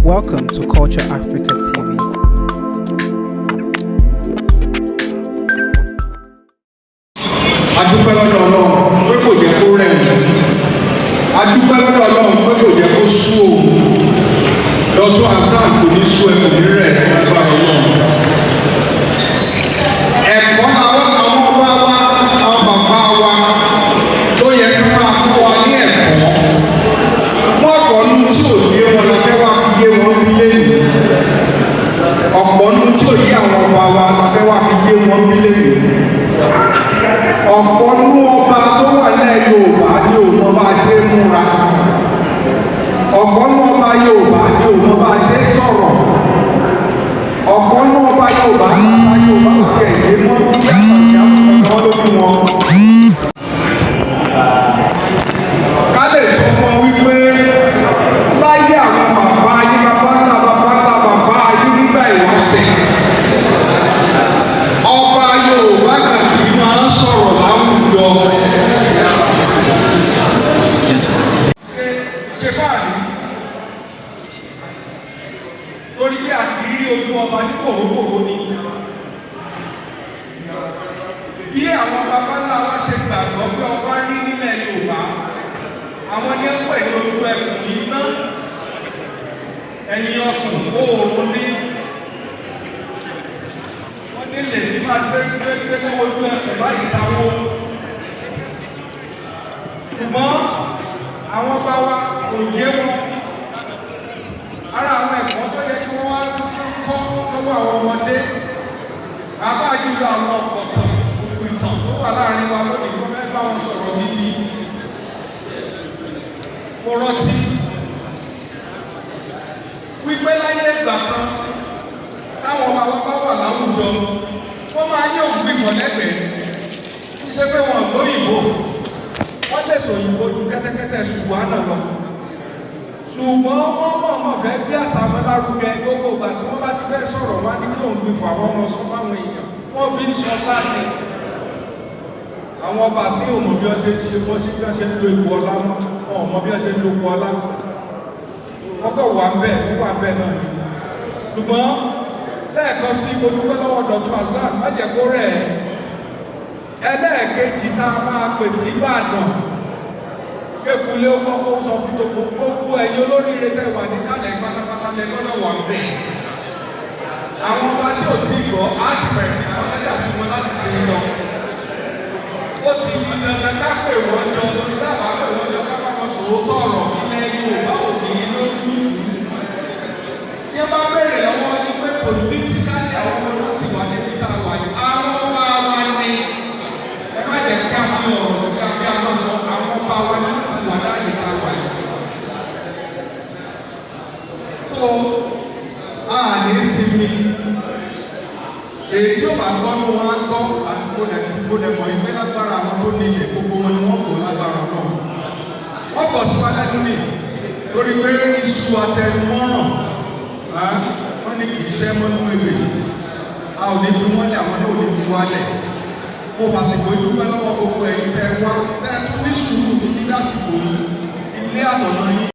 Welcome to Culture Africa TV. Adúpẹ́ lọ́dọ̀ Ọlọ́run pé kò jẹ́ kó rẹ̀ mí. Adúpẹ́ lọ́dọ̀ Ọlọ́run pé kò jẹ́ kó sú o. Dr. Hassan kò ní sú ẹ̀kọ́ ní rẹ̀ lágbára Ọlọ́run. Ẹ̀kọ́ làwọn ọba wa, àwọn bàbá wa ló yẹ ká máa kọ́ wa ní ẹ̀kọ́. Wọ́n kọ́ nù tí ò yé wọn la fẹ́ wá fi yé wọn bí lẹ́nu. Ọ̀pọ̀ nù tí ò yé àwọn ọba wa la fẹ́ wá fi yé wọn bí lẹ́nu. Ọ̀pọ̀ nínú ọba tó wà ní Yorùbá ní òun bá ṣe múra. Ọ̀pọ̀ nínú ọba Yorùbá ní òun bá ṣe sọ̀rọ̀. Ọ̀pọ̀ nínú ọba Yorùbá ò tiẹ̀ yé mọ́ bí àtàkì àwọn lójú wọn. Ká lè sọ fún ọ wípé láyé àwọn bàbá ayé bàbá ńlá bàbá ayé nígbà ìwọ́sẹ̀. Ọba Yorùbá kan kì í máa ń sọ̀rọ̀ láwùjọ. Ṣé báyìí lórí bí àkìrí ojú ọba ní kòrókòró ni? Bí àwọn bàbá ńlá wa ṣe gbàgbọ́ pé ọba rí nílẹ̀ Yorùbá, àwọn ní ń pè ní ojú ẹkùn iná, ẹ̀yìn ọkùn oòrùn ní. Ilé sí máa gbé sí ojú ẹ̀fẹ̀ báyìí sáwó. Ṣùgbọ́n àwọn bá wa kò yé wọn. Ara àwọn ẹ̀kọ́ tó yẹ kí wọ́n wá kọ́ lọ́wọ́ àwọn ọmọdé. Bàbá jùlọ àwọn ọ̀pọ̀tàn, òkú ìtàn tó wà láàrin wa lónìí tó fẹ́ bá wọn sọ̀rọ̀ níbi. Mo rántí wípé láyé ìgbà kan táwọn ọmọ wa bá wà láwùjọ, wọ́n máa ní ògbìmọ̀ lẹ́gbẹ̀ẹ́. Iṣẹ́ pé wọ́n lóyìnbó, wọ́n lè sọ òyìnbó ju kẹ́tẹ́kẹ́tẹ́ ṣùgbọ́n àná lọ. Ṣùgbọ́n wọ́n mọ̀ fẹ́ bí àṣà wọn lárugẹ gbogbo ìgbà tí wọ́n bá ti fẹ́ sọ̀rọ̀ wá ní kí òun gbé fún àwọn ọmọ sọ fáwọn èèyàn. Wọ́n fi ń sọ láti. Àwọn ọba sí òmò bí wọ́n ṣe ń ṣe wọ́n sí bí wọ́n ṣe ń lo ipò ọlá wọn. Wọn ò mọ bí wọ́n ṣe ń lo ipò ọlá. Wọ́n kọ̀ wà ń bẹ̀ náà ni. Ṣùgbọ́n lẹ́ẹ̀kan sí olùgbẹ́ lọ́wọ́ Dr. Hassan májẹ̀kó rẹ̀ ẹlẹ́ẹ̀kejì tá a máa pè sí Ìbàdàn kékulé ó kọ́kọ́ sọ fún gbogbo ẹ̀yin olóríire tẹ́ wà ní kálẹ̀ pátápátá lẹ gbọ́dọ̀ wà ń bẹ̀. Àwọn ọba tí ò tí ì gbọ́ á ti bẹ̀rẹ̀ sí àwọn lẹ́dà sí wọn láti ṣe é lọ. Ó ti di dandan ká pè wọ́n jọ lórí dábàá pè wọ́n jọ ká bá wọn sòótọ́ ọ̀rọ̀ ilẹ̀ Yorùbá ò ní lójútùú. Tí ẹ bá bẹ̀rẹ̀ lọ́wọ́ ní pé pòlítíkálì àwọn ọmọ ló ti wà níbi tá a wà yìí. Àwọn ọba wa ni ẹ má jẹ́ ká fi ọ̀rọ̀ sí abẹ́ aláṣọ àwọn ọba wa ni wọ́n ti wà láàyè tá a wà yìí. So a ní sinmi èyí tí ó bá gbọ́ ní wọn á gbọ́ àti kó dẹ̀ mọ̀ ìgbé lágbára àwọn tó nílẹ̀ gbogbo wọn ni wọ́n kò lágbára náà. Wọ́n bọ̀ sí wa lẹ́nu nì lórí pé iṣu àtẹnumọ́ràn wọ́n ní kì í ṣẹ́ mọ́nú ewé a ò ní fi wọ́n lẹ̀ àwọn náà ò ní fi wálẹ̀. Mo fàsìkò ìdúpẹ́ lọ́wọ́ gbogbo ẹ̀yin tẹ́ wá tẹ́ tún ní sùúrù títí dásìkò ilé àtọ̀nà yìí.